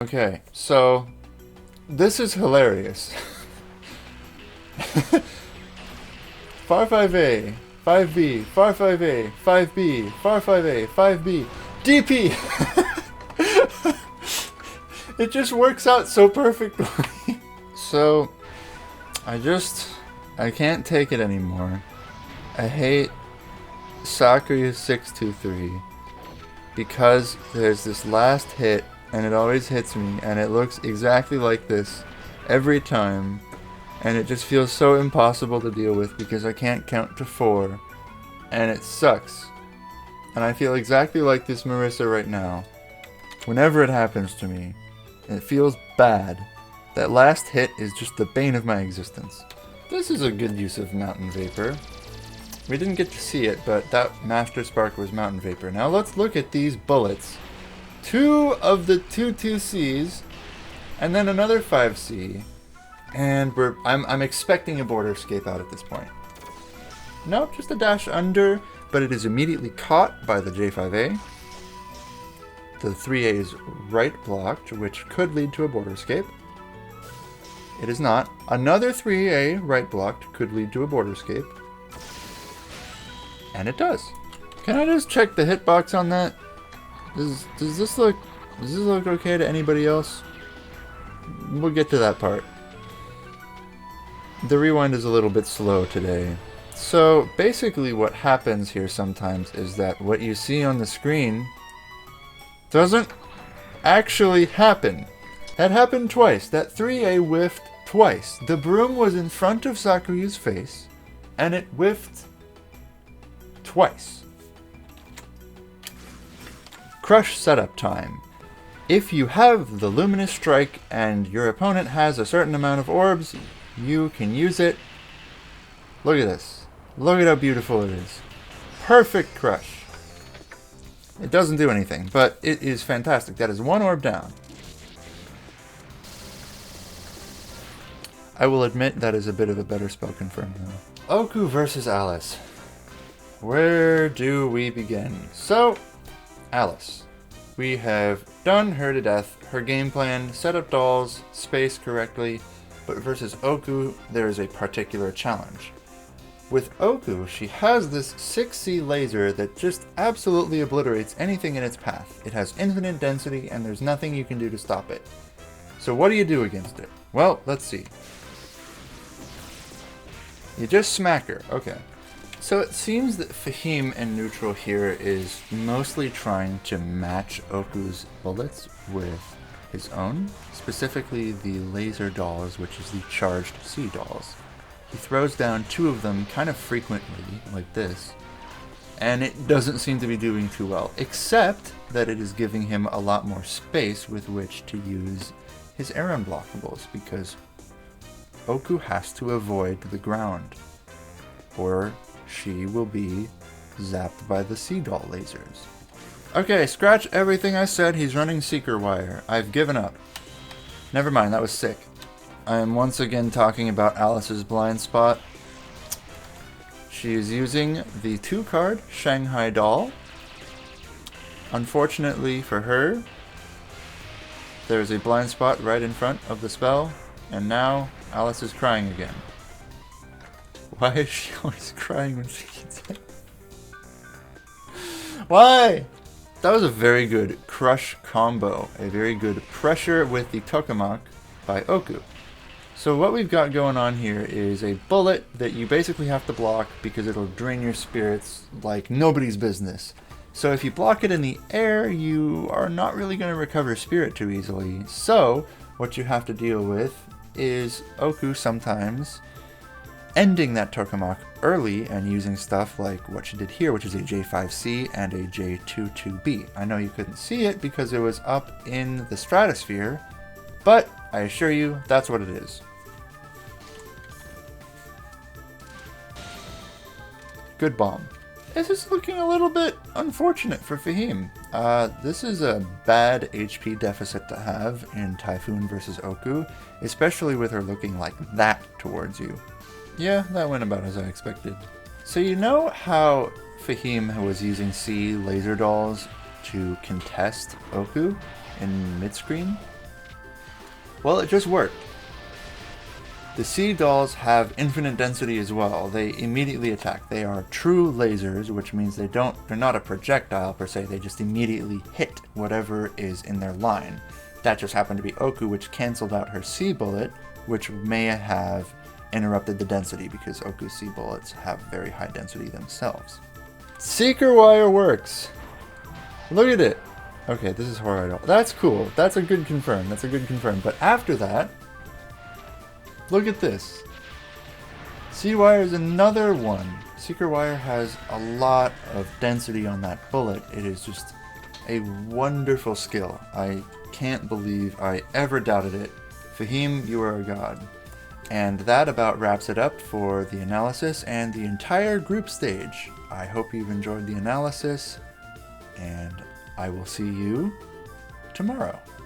Okay, so this is hilarious. Far 5A, 5B, Far 5A, 5B, Far 5A, 5B, DP! It just works out so perfectly. So, I can't take it anymore. I hate Sakuya 623 because there's this last hit and it always hits me and it looks exactly like this every time and it just feels so impossible to deal with because I can't count to 4 and it sucks. And I feel exactly like this Marisa right now. Whenever it happens to me, it feels bad. That last hit is just the bane of my existence. This is a good use of Mountain Vapor. We didn't get to see it, but that Master Spark was Mountain Vapor. Now let's look at these bullets. 2 of the 2-2Cs, and then another 5C. And I'm expecting a border escape out at this point. Nope, just a dash under, but it is immediately caught by the J5A. The 3A is right blocked, which could lead to a border escape. It is not. Another 3A right blocked could lead to a border escape. And it does. Can I just check the hitbox on that? Does this look okay to anybody else? We'll get to that part. The rewind is a little bit slow today. So basically what happens here sometimes is that what you see on the screen doesn't actually happen. That happened twice. That 3A whiffed twice. The broom was in front of Sakuya's face, and it whiffed twice. Crush setup time. If you have the Luminous Strike and your opponent has a certain amount of orbs, you can use it. Look at this. Look at how beautiful it is. Perfect crush. It doesn't do anything, but it is fantastic. That is 1 orb down. I will admit that is a bit of a better spell confirm though. Oku versus Alice. Where do we begin? So, Alice. We have done her to death. Her game plan, set up dolls, space correctly, but versus Oku, there is a particular challenge. With Oku, she has this 6C laser that just absolutely obliterates anything in its path. It has infinite density and there's nothing you can do to stop it. So what do you do against it? Well, let's see. You just smack her. Okay. So it seems that Fahim in neutral here is mostly trying to match Oku's bullets with his own, specifically the laser dolls, which is the charged C dolls. He throws down 2 of them kind of frequently, like this, and it doesn't seem to be doing too well, except that it is giving him a lot more space with which to use his air unblockables, because Oku has to avoid the ground, or she will be zapped by the sea doll lasers. Okay, scratch everything I said. He's running Seeker Wire. I've given up. Never mind, that was sick. I am once again talking about Alice's blind spot. She is using the 2-card Shanghai Doll. Unfortunately for her, there is a blind spot right in front of the spell, and now Alice is crying again. Why is she always crying when she gets hit? Why? That was a very good crush combo. A very good pressure with the tokamak by Oku. So what we've got going on here is a bullet that you basically have to block because it'll drain your spirits like nobody's business. So if you block it in the air, you are not really going to recover spirit too easily. So what you have to deal with is Oku sometimes ending that tokamak early and using stuff like what she did here, which is a J5C and a J22B. I know you couldn't see it because it was up in the stratosphere, but I assure you that's what it is. Good bomb. This is looking a little bit unfortunate for Fahim. This is a bad HP deficit to have in Typhoon versus Oku, especially with her looking like that towards you. Yeah, that went about as I expected. So you know how Fahim was using C laser dolls to contest Oku in mid-screen? Well, it just worked. The sea dolls have infinite density as well. They immediately attack. They are true lasers, which means they're not a projectile per se. They just immediately hit whatever is in their line. That just happened to be Oku, which canceled out her sea bullet, which may have interrupted the density because Oku's sea bullets have very high density themselves. Seeker wire works. Look at it. Okay, this is horror idol. That's cool. That's a good confirm. That's a good confirm. But after that, look at this. Sea wire is another one. Seeker wire has a lot of density on that bullet. It is just a wonderful skill. I can't believe I ever doubted it. Fahim, you are a god. And that about wraps it up for the analysis and the entire group stage. I hope you've enjoyed the analysis, and I will see you tomorrow.